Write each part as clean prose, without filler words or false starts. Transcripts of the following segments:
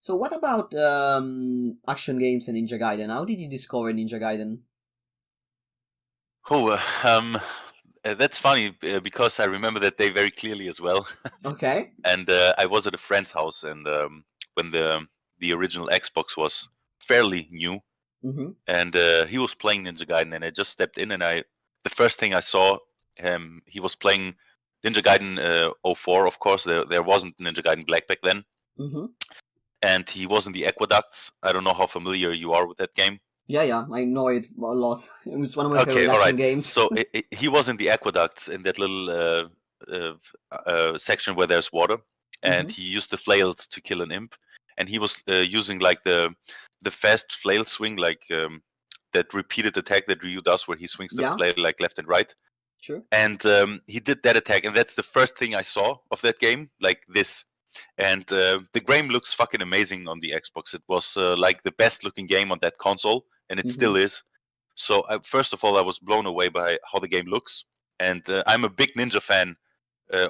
So what about action games and Ninja Gaiden? How did you discover Ninja Gaiden? Oh, that's funny because I remember that day very clearly as well. Okay. And I was at a friend's house, and when the original Xbox was fairly new, Mm-hmm. and he was playing Ninja Gaiden, and I just stepped in, and the first thing I saw, he was playing Ninja Gaiden 04, of course. There wasn't Ninja Gaiden Black back then, Mm-hmm. and he was in the Aqueducts. I don't know how familiar you are with that game. Yeah, I know it a lot. It was one of my Okay, favorite all action right. games. So he was in the aqueducts in that little section where there's water, and Mm-hmm. he used the flails to kill an imp, and he was using like the fast flail swing, like that repeated attack that Ryu does, where he swings the Yeah, flail like left and right. sure. And he did that attack, and that's the first thing I saw of that game, like this. And the game looks fucking amazing on the Xbox. It was like the best looking game on that console, and it Mm-hmm. still is. So first of all, I was blown away by how the game looks, and I'm a big Ninja fan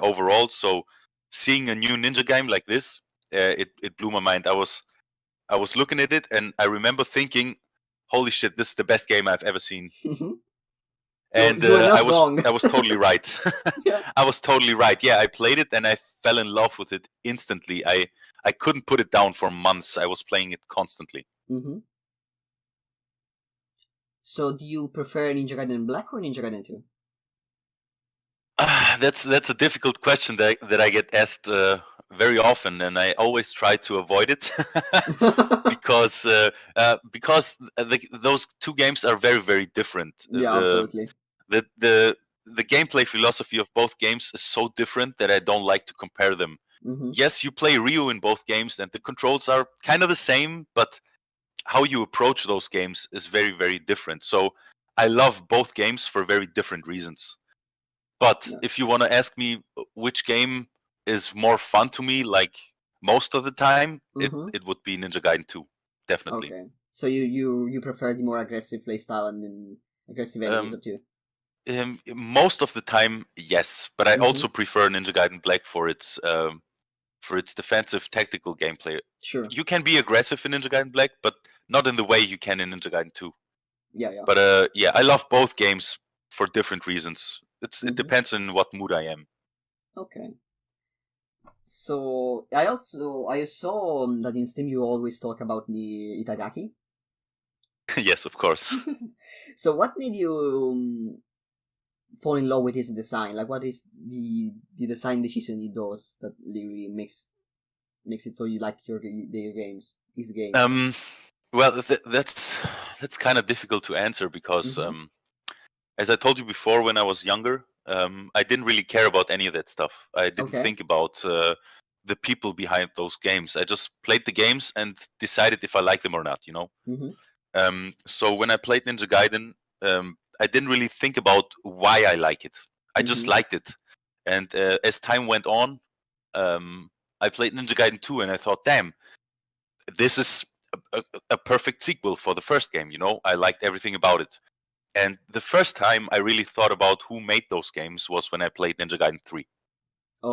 overall. So seeing a new Ninja game like this, it blew my mind. I was looking at it, and I remember thinking, "Holy shit, this is the best game I've ever seen." And You were not wrong. I was totally right. Yeah. I was totally right. Yeah, I played it and I fell in love with it instantly. I couldn't put it down for months. I was playing it constantly. Mm-hmm. So do you prefer Ninja Gaiden Black or Ninja Gaiden 2? That's a difficult question that I get asked very often, and I always try to avoid it because those two games are very very different. Yeah, absolutely. The the the gameplay philosophy of both games is so different that I don't like to compare them. Mm-hmm. Yes, you play Ryu in both games, and the controls are kind of the same, but how you approach those games is very very different. So I love both games for very different reasons. But Yeah. if you want to ask me which game is more fun to me, like most of the time, Mm-hmm. it would be Ninja Gaiden 2, definitely. Okay. So you prefer the more aggressive playstyle and then aggressive enemies Um, of two? Most of the time, yes, but I Mm-hmm. also prefer Ninja Gaiden Black for its defensive tactical gameplay. Sure. You can be aggressive in Ninja Gaiden Black, but not in the way you can in Ninja Gaiden 2. Yeah. But yeah, I love both games for different reasons. It Mm-hmm. depends on what mood I am. Okay. So I saw that in Steam you always talk about the Itagaki. Yes, of course. So what made you fall in love with his design? Like, what is the design decision he does that really makes it so you like their games, his games? Well, that's kind of difficult to answer because, Mm-hmm. as I told you before, when I was younger, I didn't really care about any of that stuff. I didn't Okay. think about the people behind those games. I just played the games and decided if I like them or not. You know. Mm-hmm. So when I played Ninja Gaiden, I didn't really think about why I like it. I just Mm-hmm. liked it, and as time went on, I played Ninja Gaiden 2, and I thought, damn, this is a perfect sequel for the first game. You know, I liked everything about it. And the first time I really thought about who made those games was when I played Ninja Gaiden 3.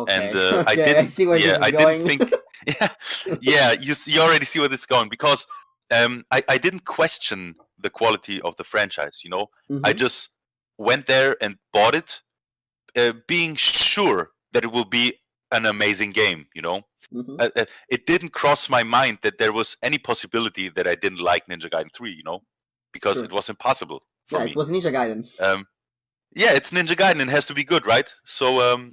And Okay. Okay. I see where this yeah, is I didn't going. think, yeah, yeah, you already see where this is going because I didn't question the quality of the franchise. You know, I Mm-hmm. just went there and bought it, being sure that it will be an amazing game. You know, Mm-hmm. it didn't cross my mind that there was any possibility that I didn't like Ninja Gaiden 3. You know, because it Sure. was impossible for Yeah, it me. was Ninja Gaiden. Um, yeah, it's Ninja Gaiden. It has to be good, right? So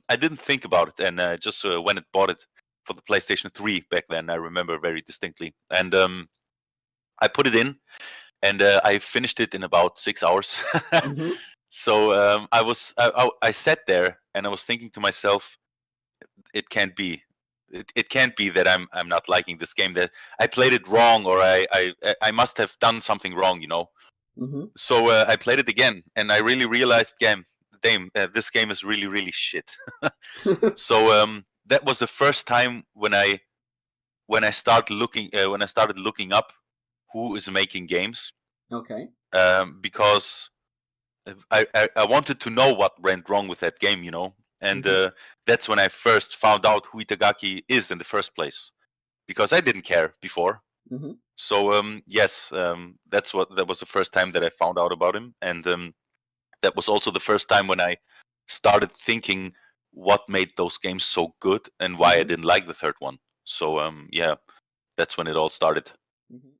I didn't think about it, and just went and bought it for the PlayStation 3 back then. I remember very distinctly, and I put it in, and I finished it in about 6 hours. Mm-hmm. So I sat there and I was thinking to myself, it can't be. It can't be that I'm not liking this game. That I played it wrong, or I must have done something wrong, you know. Mm-hmm. So I played it again, and I really realized, damn, this game is really, really shit. So that was the first time when I started looking up who is making games, Okay. because I wanted to know what went wrong with that game, you know, and Mm-hmm. that's when I first found out who Itagaki is in the first place, because I didn't care before. Mm-hmm. So yes, that was the first time that I found out about him, and that was also the first time when I started thinking what made those games so good and why I Mm-hmm. didn't like the third one. So yeah, that's when it all started. Mm-hmm.